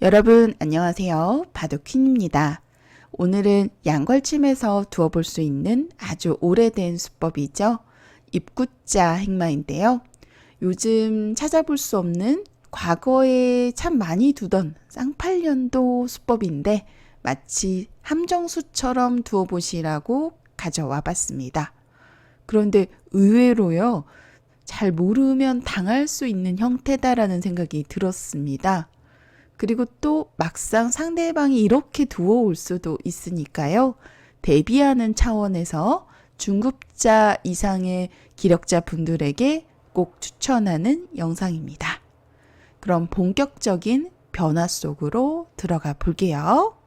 여러분 안녕하세요. 바둑퀸입니다. 오늘은 양걸침에서 두어볼 수 있는 아주 오래된 수법이죠. 입구자 행마인데요. 요즘 찾아볼 수 없는 과거에 참 많이 두던 쌍팔년도 수법인데 마치 함정수처럼 두어보시라고 가져와 봤습니다. 그런데 의외로요. 잘 모르면 당할 수 있는 형태다라는 생각이 들었습니다. 그리고 또 막상 상대방이 이렇게 두어올 수도 있으니까요. 대비하는 차원에서 중급자 이상의 기력자 분들에게 꼭 추천하는 영상입니다. 그럼 본격적인 변화 속으로 들어가 볼게요.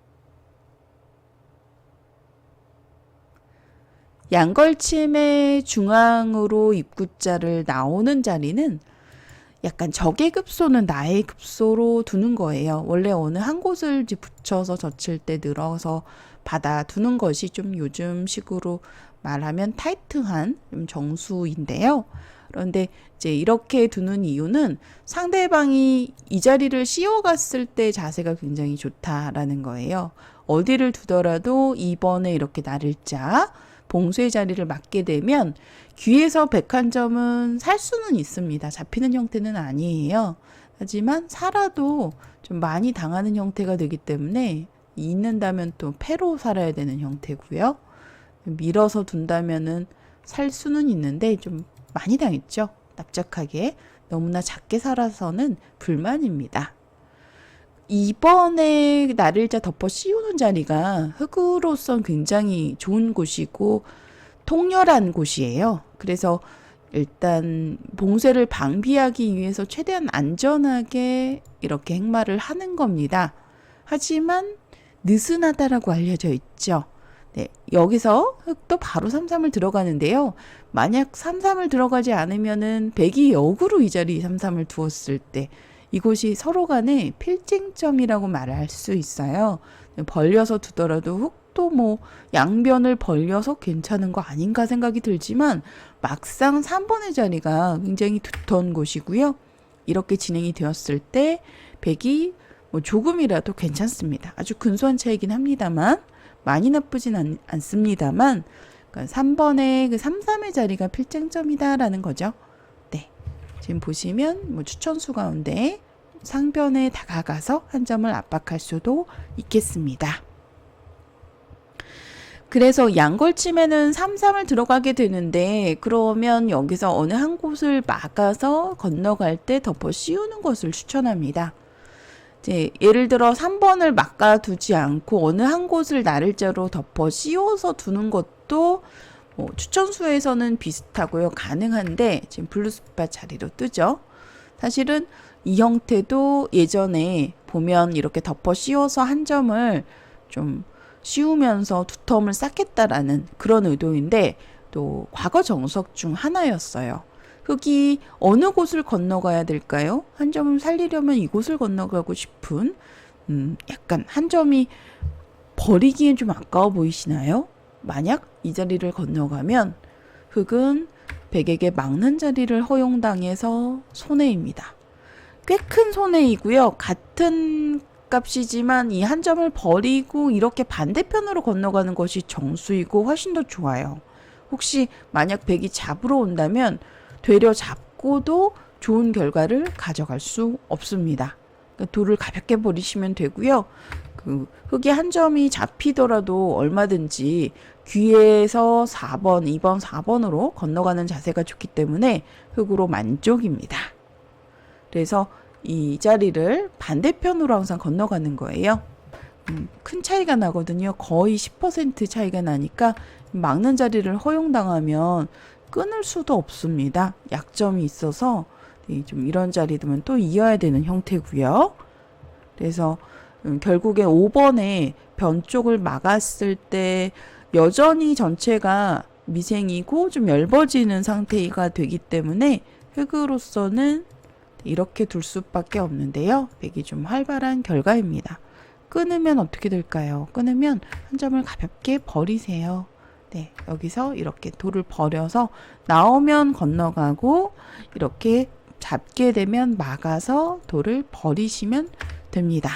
양걸침의 중앙으로 입구자를 나오는 자리는 약간 적의 급소는 나의 급소로 두는 거예요. 원래 어느 한 곳을 붙여서 젖힐 때 늘어서 받아 두는 것이 좀 요즘 식으로 말하면 타이트한 정수인데요. 그런데 이제 이렇게 두는 이유는 상대방이 이 자리를 씌워갔을 때 자세가 굉장히 좋다라는 거예요. 어디를 두더라도 2번에 이렇게 나를자 봉쇄 자리를 맞게 되면 귀에서 101점은 살 수는 있습니다. 잡히는 형태는 아니에요. 하지만 살아도 좀 많이 당하는 형태가 되기 때문에 있는다면 또 패로 살아야 되는 형태고요. 밀어서 둔다면은 살 수는 있는데 좀 많이 당했죠. 납작하게. 너무나 작게 살아서는 불만입니다. 2번에 나를자 덮어 씌우는 자리가 흙으로선 굉장히 좋은 곳이고 통렬한 곳이에요. 그래서 일단 봉쇄를 방비하기 위해서 최대한 안전하게 이렇게 행마를 하는 겁니다. 하지만 느슨하다라고 알려져 있죠. 네, 여기서 흙도 바로 3-3을 들어가는데요. 만약 3-3을 들어가지 않으면은 백이 역으로 이 자리 3-3을 두었을 때 이곳이 서로 간의 필쟁점이라고 말할 수 있어요. 벌려서 두더라도 흙도 뭐 양변을 벌려서 괜찮은 거 아닌가 생각이 들지만 막상 3번의 자리가 굉장히 두터운 곳이고요. 이렇게 진행이 되었을 때 백이 뭐 조금이라도 괜찮습니다. 아주 근소한 차이긴 합니다만 많이 나쁘진 않습니다만 그러니까 3번의 그 3-3의 자리가 필쟁점이다라는 거죠. 네, 지금 보시면 뭐 추천수 가운데 상변에 다가가서 한 점을 압박할 수도 있겠습니다. 그래서 양걸침에는 3-3을 들어가게 되는데 그러면 여기서 어느 한 곳을 막아서 건너갈 때 덮어 씌우는 것을 추천합니다. 이제 예를 들어 3번을 막아두지 않고 어느 한 곳을 나를자로 덮어 씌워서 두는 것도 추천수에서는 비슷하고요. 가능한데 지금 블루스팟 자리로 뜨죠. 사실은 이 형태도 예전에 보면 이렇게 덮어 씌워서 한 점을 좀 씌우면서 두터움을 쌓겠다라는 그런 의도인데 또 과거 정석 중 하나였어요. 흙이 어느 곳을 건너가야 될까요? 한 점을 살리려면 이곳을 건너가고 싶은 약간 한 점이 버리기엔 좀 아까워 보이시나요? 만약 이 자리를 건너가면 흙은 백에게 막는 자리를 허용당해서 손해입니다. 꽤 큰 손해이고요. 같은 값이지만 이 한 점을 버리고 이렇게 반대편으로 건너가는 것이 정수이고 훨씬 더 좋아요. 혹시 만약 백이 잡으러 온다면 되려 잡고도 좋은 결과를 가져갈 수 없습니다. 그러니까 돌을 가볍게 버리시면 되고요. 그 흙이 한 점이 잡히더라도 얼마든지 귀에서 4번, 2번, 4번으로 건너가는 자세가 좋기 때문에 흙으로 만족입니다. 그래서 이 자리를 반대편으로 항상 건너가는 거예요. 큰 차이가 나거든요. 거의 10% 차이가 나니까 막는 자리를 허용당하면 끊을 수도 없습니다. 약점이 있어서 좀 이런 자리 두면 또 이어야 되는 형태고요. 그래서 결국에 5번에 변 쪽을 막았을 때 여전히 전체가 미생이고 좀 얇아지는 상태가 되기 때문에 흙으로서는 이렇게 둘 수밖에 없는데요. 백이 좀 활발한 결과입니다. 끊으면 어떻게 될까요? 끊으면 한 점을 가볍게 버리세요. 네, 여기서 이렇게 돌을 버려서 나오면 건너가고 이렇게 잡게 되면 막아서 돌을 버리시면 됩니다.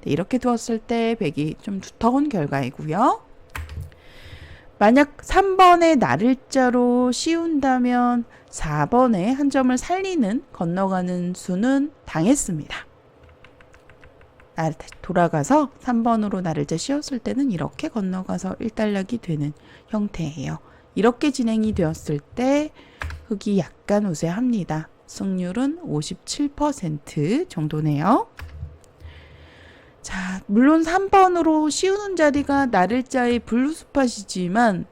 네, 이렇게 두었을 때 백이 좀 두터운 결과이고요. 만약 3번의 나를자로 씌운다면 4번에 한 점을 살리는 건너가는 수는 당했습니다. 돌아가서 3번으로 나를자 씌웠을 때는 이렇게 건너가서 1단락이 되는 형태예요. 이렇게 진행이 되었을 때 흑이 약간 우세합니다. 승률은 57% 정도네요. 자, 물론 3번으로 씌우는 자리가 나를자의 블루스팟이지만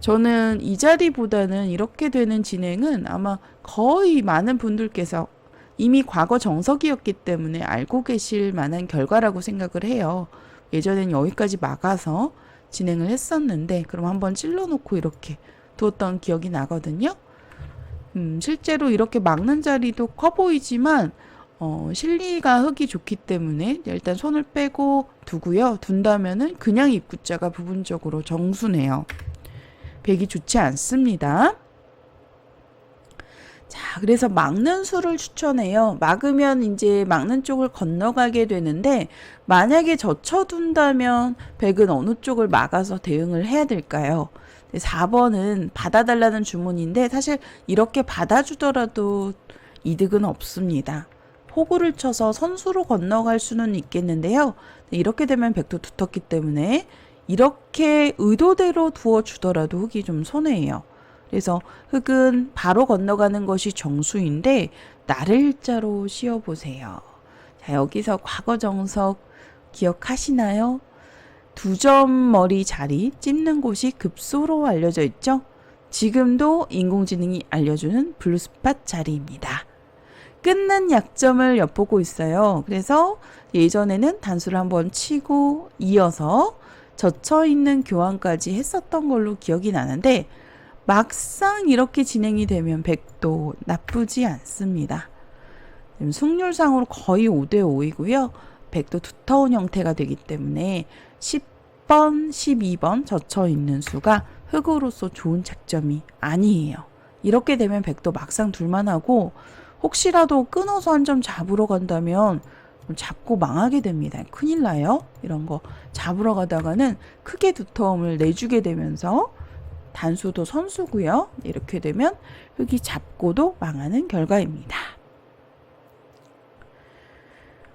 저는 이 자리보다는 이렇게 되는 진행은 아마 거의 많은 분들께서 이미 과거 정석이었기 때문에 알고 계실 만한 결과라고 생각을 해요. 예전엔 여기까지 막아서 진행을 했었는데 그럼 한번 찔러놓고 이렇게 두었던 기억이 나거든요. 실제로 이렇게 막는 자리도 커 보이지만 실리가 흙이 좋기 때문에 일단 손을 빼고 두고요. 둔다면은 그냥 입구자가 부분적으로 정수네요. 백이 좋지 않습니다. 자, 그래서 막는 수를 추천해요. 막으면 이제 막는 쪽을 건너가게 되는데 만약에 젖혀둔다면 백은 어느 쪽을 막아서 대응을 해야 될까요? 4번은 받아달라는 주문인데 사실 이렇게 받아주더라도 이득은 없습니다. 호구를 쳐서 선수로 건너갈 수는 있겠는데요. 이렇게 되면 백도 두텁기 때문에 이렇게 의도대로 두어주더라도 흑이 좀 손해예요. 그래서 흑은 바로 건너가는 것이 정수인데 나를자로 씌워보세요. 자, 여기서 과거 정석 기억하시나요? 2점 머리 자리 찝는 곳이 급소로 알려져 있죠. 지금도 인공지능이 알려주는 블루스팟 자리입니다. 끊는 약점을 엿보고 있어요. 그래서 예전에는 단수를 한번 치고 이어서 젖혀있는 교환까지 했었던 걸로 기억이 나는데 막상 이렇게 진행이 되면 백도 나쁘지 않습니다. 승률상으로 거의 5대5이고요. 백도 두터운 형태가 되기 때문에 10번, 12번 젖혀있는 수가 흑으로서 좋은 작점이 아니에요. 이렇게 되면 백도 막상 둘만하고 혹시라도 끊어서 한 점 잡으러 간다면 잡고 망하게 됩니다. 큰일 나요. 이런 거 잡으러 가다가는 크게 두터움을 내주게 되면서 단수도 선수고요. 이렇게 되면 흑이 잡고도 망하는 결과입니다.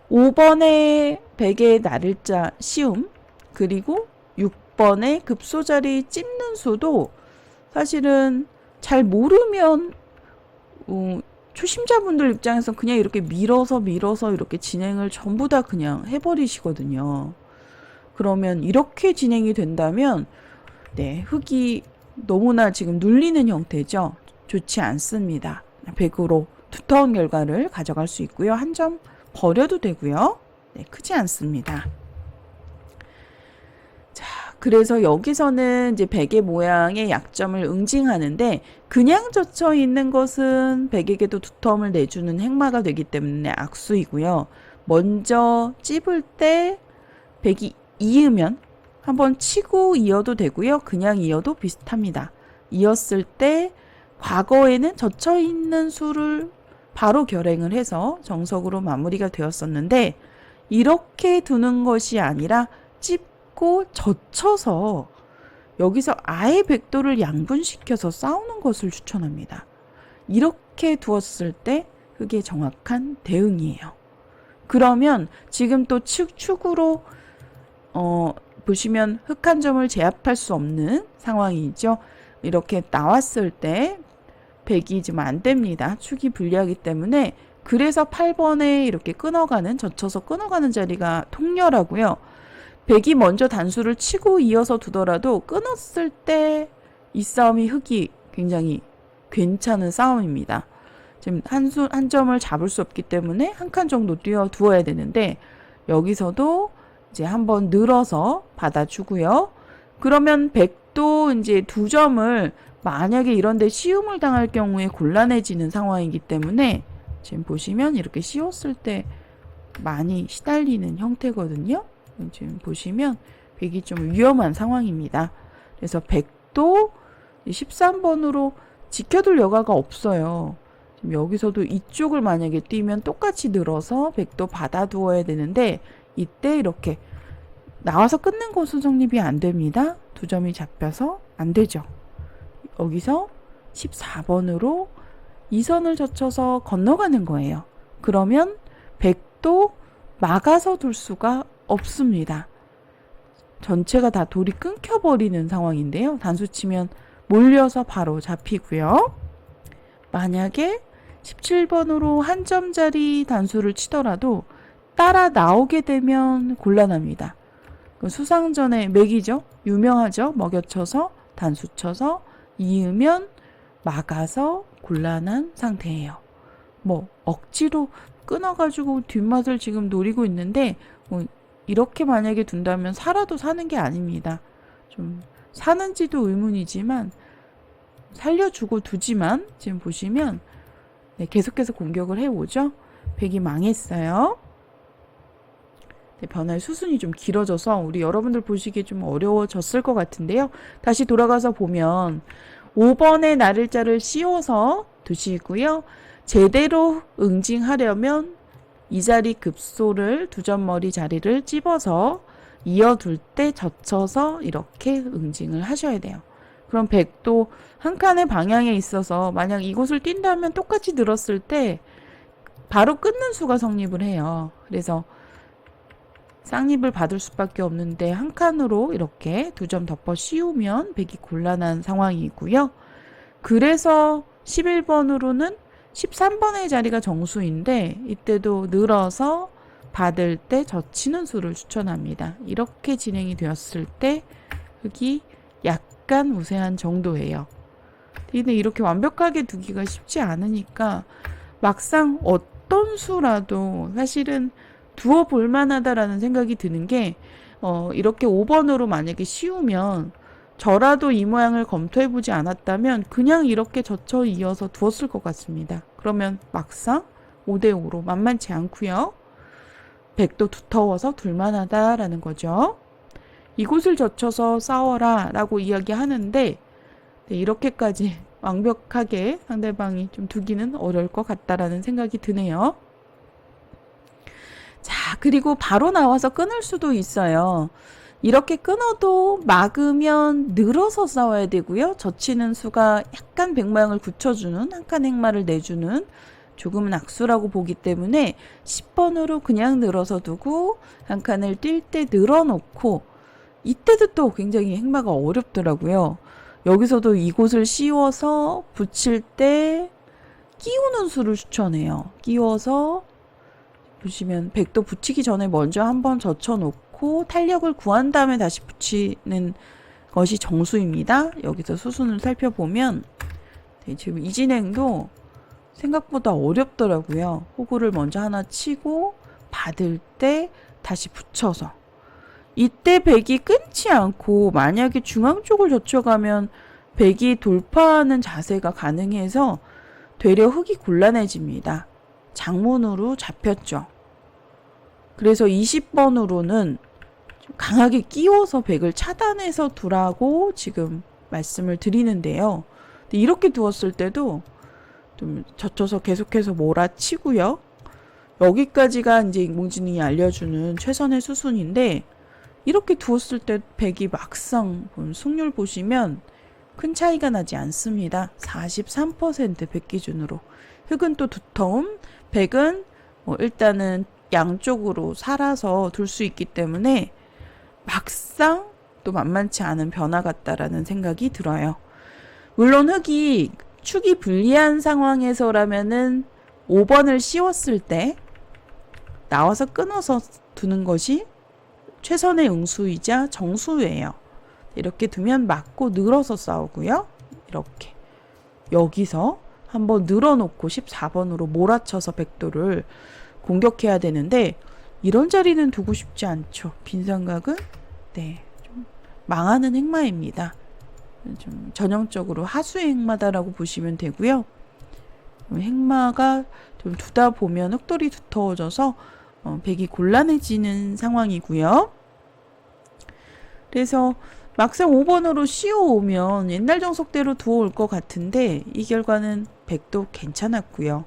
5번의 백의 나를자 씌움 그리고 6번의 급소자리 찝는 수도 사실은 잘 모르면 초심자분들 입장에서 그냥 이렇게 밀어서 이렇게 진행을 전부 다 그냥 해버리시거든요. 그러면 이렇게 진행이 된다면 네, 흑이 너무나 지금 눌리는 형태죠. 좋지 않습니다. 백으로 두터운 결과를 가져갈 수 있고요. 한 점 버려도 되고요. 네, 크지 않습니다. 자, 그래서 여기서는 이제 백의 모양의 약점을 응징하는데 그냥 젖혀 있는 것은 백에게도 두터움을 내주는 행마가 되기 때문에 악수이고요. 먼저 찝을 때 백이 이으면 한번 치고 이어도 되고요. 그냥 이어도 비슷합니다. 이었을 때 과거에는 젖혀 있는 수를 바로 결행을 해서 정석으로 마무리가 되었었는데 이렇게 두는 것이 아니라 찝고 젖혀서 여기서 아예 백도를 양분시켜서 싸우는 것을 추천합니다. 이렇게 두었을 때 흑의 정확한 대응이에요. 그러면 지금 또 축으로 보시면 흑 한 점을 제압할 수 없는 상황이죠. 이렇게 나왔을 때 백이 지금 안 됩니다. 축이 불리하기 때문에 그래서 8번에 이렇게 끊어가는 젖혀서 끊어가는 자리가 통렬하고요. 백이 먼저 단수를 치고 이어서 두더라도 끊었을 때 이 싸움이 흑이 굉장히 괜찮은 싸움입니다. 지금 한 점을 잡을 수 없기 때문에 한 칸 정도 띄워두어야 되는데 여기서도 이제 한번 늘어서 받아주고요. 그러면 백도 이제 2점을 만약에 이런데 시움을 당할 경우에 곤란해지는 상황이기 때문에 지금 보시면 이렇게 씌웠을 때 많이 시달리는 형태거든요. 지금 보시면 백이 좀 위험한 상황입니다. 그래서 백도 13번으로 지켜둘 여가가 없어요. 지금 여기서도 이쪽을 만약에 뛰면 똑같이 늘어서 백도 받아두어야 되는데 이때 이렇게 나와서 끊는 곳은 성립이 안 됩니다. 두 점이 잡혀서 안 되죠. 여기서 14번으로 2선을 젖혀서 건너가는 거예요. 그러면 백도 막아서 둘 수가 없습니다. 전체가 다 돌이 끊겨버리는 상황인데요. 단수 치면 몰려서 바로 잡히고요. 만약에 17번으로 한 점짜리 단수를 치더라도 따라 나오게 되면 곤란합니다. 수상전의 맥이죠. 유명하죠. 먹여쳐서 단수 쳐서 이으면 막아서 곤란한 상태예요. 뭐 억지로 끊어가지고 뒷맛을 지금 노리고 있는데 이렇게 만약에 둔다면 살아도 사는 게 아닙니다. 좀 사는지도 의문이지만 살려주고 두지만 지금 보시면 네, 계속해서 공격을 해오죠. 백이 망했어요. 네, 변화의 수순이 좀 길어져서 우리 여러분들 보시기에 좀 어려워졌을 것 같은데요. 다시 돌아가서 보면 5번의 나를자를 씌워서 두시고요. 제대로 응징하려면 이 자리 급소를 두 점머리 자리를 찝어서 이어둘 때 젖혀서 이렇게 응징을 하셔야 돼요. 그럼 백도 한 칸의 방향에 있어서 만약 이곳을 뛴다면 똑같이 늘었을 때 바로 끊는 수가 성립을 해요. 그래서 쌍립을 받을 수밖에 없는데 한 칸으로 이렇게 두 점 덮어 씌우면 백이 곤란한 상황이고요. 그래서 11번으로는 13번의 자리가 정수인데 이때도 늘어서 받을 때 젖히는 수를 추천합니다. 이렇게 진행이 되었을 때 흙이 약간 우세한 정도예요. 근데 이렇게 완벽하게 두기가 쉽지 않으니까 막상 어떤 수라도 사실은 두어 볼 만하다라는 생각이 드는 게 이렇게 5번으로 만약에 씌우면 저라도 이 모양을 검토해보지 않았다면 그냥 이렇게 젖혀 이어서 두었을 것 같습니다. 그러면 막상 5대5로 만만치 않고요. 백도 두터워서 둘만하다라는 거죠. 이곳을 젖혀서 싸워라 라고 이야기하는데 네, 이렇게까지 완벽하게 상대방이 좀 두기는 어려울 것 같다라는 생각이 드네요. 자, 그리고 바로 나와서 끊을 수도 있어요. 이렇게 끊어도 막으면 늘어서 싸워야 되고요. 젖히는 수가 약간 백 모양을 굳혀주는 한 칸 행마를 내주는 조금은 악수라고 보기 때문에 10번으로 그냥 늘어서 두고 한 칸을 뛸 때 늘어놓고 이때도 또 굉장히 행마가 어렵더라고요. 여기서도 이곳을 씌워서 붙일 때 끼우는 수를 추천해요. 끼워서 보시면 백도 붙이기 전에 먼저 한번 젖혀놓고 탄력을 구한 다음에 다시 붙이는 것이 정수입니다. 여기서 수순을 살펴보면 네, 지금 이 진행도 생각보다 어렵더라고요. 호구를 먼저 하나 치고 받을 때 다시 붙여서 이때 백이 끊지 않고 만약에 중앙 쪽을 젖혀가면 백이 돌파하는 자세가 가능해서 되려 흙이 곤란해집니다. 장문으로 잡혔죠. 그래서 20번으로는 강하게 끼워서 백을 차단해서 두라고 지금 말씀을 드리는데요. 이렇게 두었을 때도 좀 젖혀서 계속해서 몰아치고요. 여기까지가 이제 인공지능이 알려주는 최선의 수순인데 이렇게 두었을 때 백이 막상 승률 보시면 큰 차이가 나지 않습니다. 43% 백 기준으로. 흙은 또 두터움, 백은 일단은 양쪽으로 살아서 둘 수 있기 때문에 막상 또 만만치 않은 변화 같다라는 생각이 들어요. 물론 흙이 축이 불리한 상황에서라면은 5번을 씌웠을 때 나와서 끊어서 두는 것이 최선의 응수이자 정수예요. 이렇게 두면 맞고 늘어서 싸우고요. 이렇게 여기서 한번 늘어놓고 14번으로 몰아쳐서 백도를 공격해야 되는데 이런 자리는 두고 싶지 않죠. 빈삼각은 네, 좀 망하는 행마입니다. 좀 전형적으로 하수의 행마다라고 보시면 되고요. 행마가 좀 두다 보면 흙돌이 두터워져서 백이 곤란해지는 상황이고요. 그래서 막상 5번으로 씌워오면 옛날 정석대로 두어올 것 같은데 이 결과는 백도 괜찮았고요.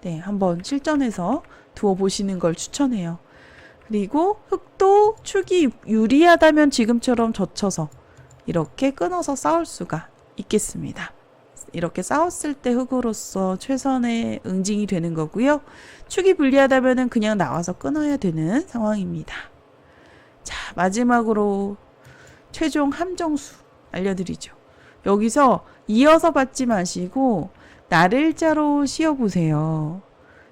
네, 한번 실전해서 두어보시는 걸 추천해요. 그리고 흙도 축이 유리하다면 지금처럼 젖혀서 이렇게 끊어서 쌓을 수가 있겠습니다. 이렇게 쌓았을 때 흙으로서 최선의 응징이 되는 거고요. 축이 불리하다면 그냥 나와서 끊어야 되는 상황입니다. 자, 마지막으로 최종 함정수 알려드리죠. 여기서 이어서 받지 마시고 나를자로 씌워보세요.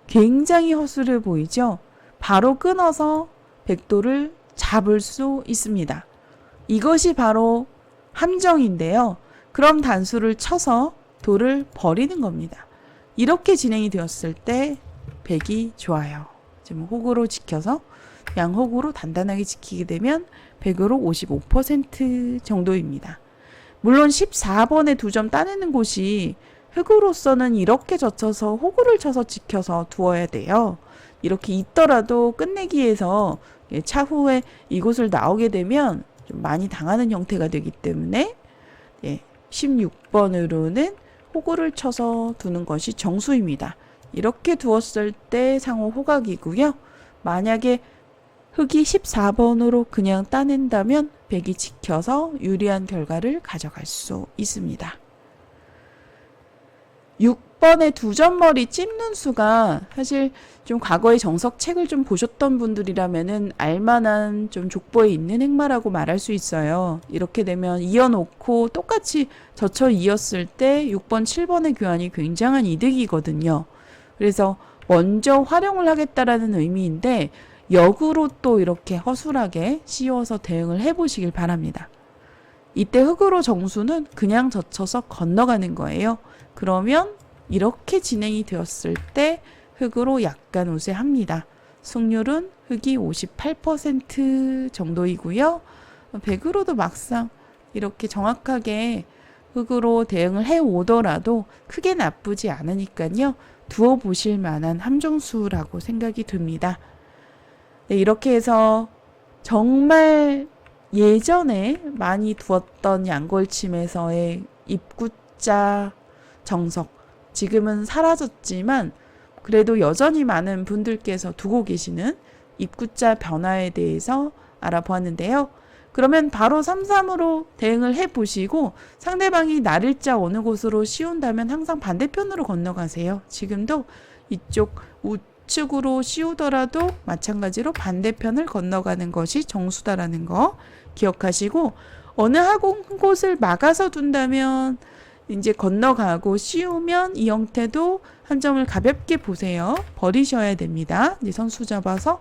굉장히 허술해 보이죠? 바로 끊어서 백도를 잡을 수 있습니다. 이것이 바로 함정인데요. 그럼 단수를 쳐서 돌을 버리는 겁니다. 이렇게 진행이 되었을 때 백이 좋아요. 지금 호구로 지켜서 양호구로 단단하게 지키게 되면 백으로 55% 정도입니다. 물론 14번에 2점 따내는 곳이 흙으로서는 이렇게 젖혀서 호구를 쳐서 지켜서 두어야 돼요. 이렇게 있더라도 끝내기에서 차후에 이곳을 나오게 되면 좀 많이 당하는 형태가 되기 때문에 16번으로는 호구를 쳐서 두는 것이 정수입니다. 이렇게 두었을 때 상호 호각이고요. 만약에 흙이 14번으로 그냥 따낸다면 백이 지켜서 유리한 결과를 가져갈 수 있습니다. 6번의 2점머리 찝는 수가 사실 좀 과거의 정석책을 좀 보셨던 분들이라면은 알만한 좀 족보에 있는 행마라고 말할 수 있어요. 이렇게 되면 이어놓고 똑같이 젖혀 이었을 때 6번, 7번의 교환이 굉장한 이득이거든요. 그래서 먼저 활용을 하겠다라는 의미인데 역으로 또 이렇게 허술하게 씌워서 대응을 해보시길 바랍니다. 이때 흙으로 정수는 그냥 젖혀서 건너가는 거예요. 그러면 이렇게 진행이 되었을 때 흙으로 약간 우세합니다. 승률은 흙이 58% 정도이고요. 백으로도 막상 이렇게 정확하게 흙으로 대응을 해오더라도 크게 나쁘지 않으니까요. 두어 보실 만한 함정수라고 생각이 듭니다. 네, 이렇게 해서 정말 예전에 많이 두었던 양골침에서의 입구자 정석, 지금은 사라졌지만 그래도 여전히 많은 분들께서 두고 계시는 입구자 변화에 대해서 알아보았는데요. 그러면 바로 3-3으로 대응을 해보시고 상대방이 나를자 어느 곳으로 씌운다면 항상 반대편으로 건너가세요. 지금도 이쪽 우측으로 씌우더라도 마찬가지로 반대편을 건너가는 것이 정수다라는 거 기억하시고, 어느 한 곳을 막아서 둔다면 이제 건너가고 씌우면 이 형태도 한 점을 가볍게 보세요. 버리셔야 됩니다. 이제 선수 잡아서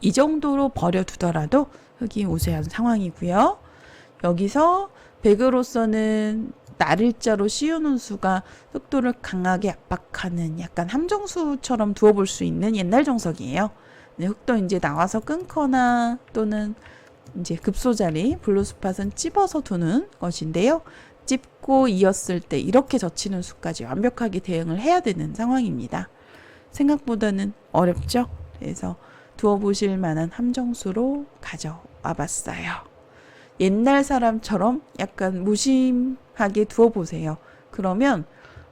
이 정도로 버려두더라도 흙이 우세한 상황이고요. 여기서 백으로서는 나를자로 씌우는 수가 흙도를 강하게 압박하는 약간 함정수처럼 두어볼 수 있는 옛날 정석이에요. 흙도 이제 나와서 끊거나 또는 이제 급소자리 블루스팟은 찝어서 두는 것인데요. 찝고 이었을 때 이렇게 젖히는 수까지 완벽하게 대응을 해야 되는 상황입니다. 생각보다는 어렵죠? 그래서 두어보실 만한 함정수로 가져와 봤어요. 옛날 사람처럼 약간 무심하게 두어보세요. 그러면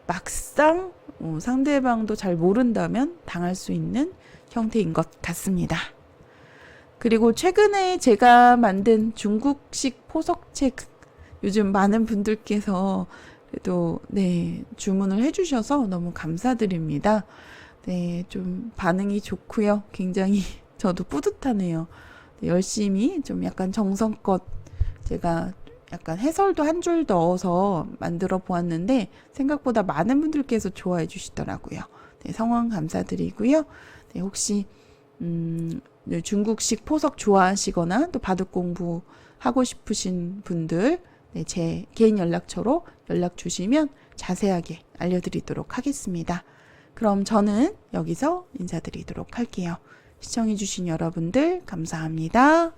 막상 상대방도 잘 모른다면 당할 수 있는 형태인 것 같습니다. 그리고 최근에 제가 만든 중국식 포석책, 요즘 많은 분들께서 그래도 주문을 해주셔서 너무 감사드립니다. 좀 반응이 좋고요. 굉장히 저도 뿌듯하네요. 열심히 좀 약간 정성껏 제가 약간 해설도 한 줄 넣어서 만들어 보았는데 생각보다 많은 분들께서 좋아해 주시더라고요. 성원 감사드리고요. 혹시 중국식 포석 좋아하시거나 또 바둑 공부 하고 싶으신 분들 제 개인 연락처로 연락 주시면 자세하게 알려드리도록 하겠습니다. 그럼 저는 여기서 인사드리도록 할게요. 시청해주신 여러분들 감사합니다.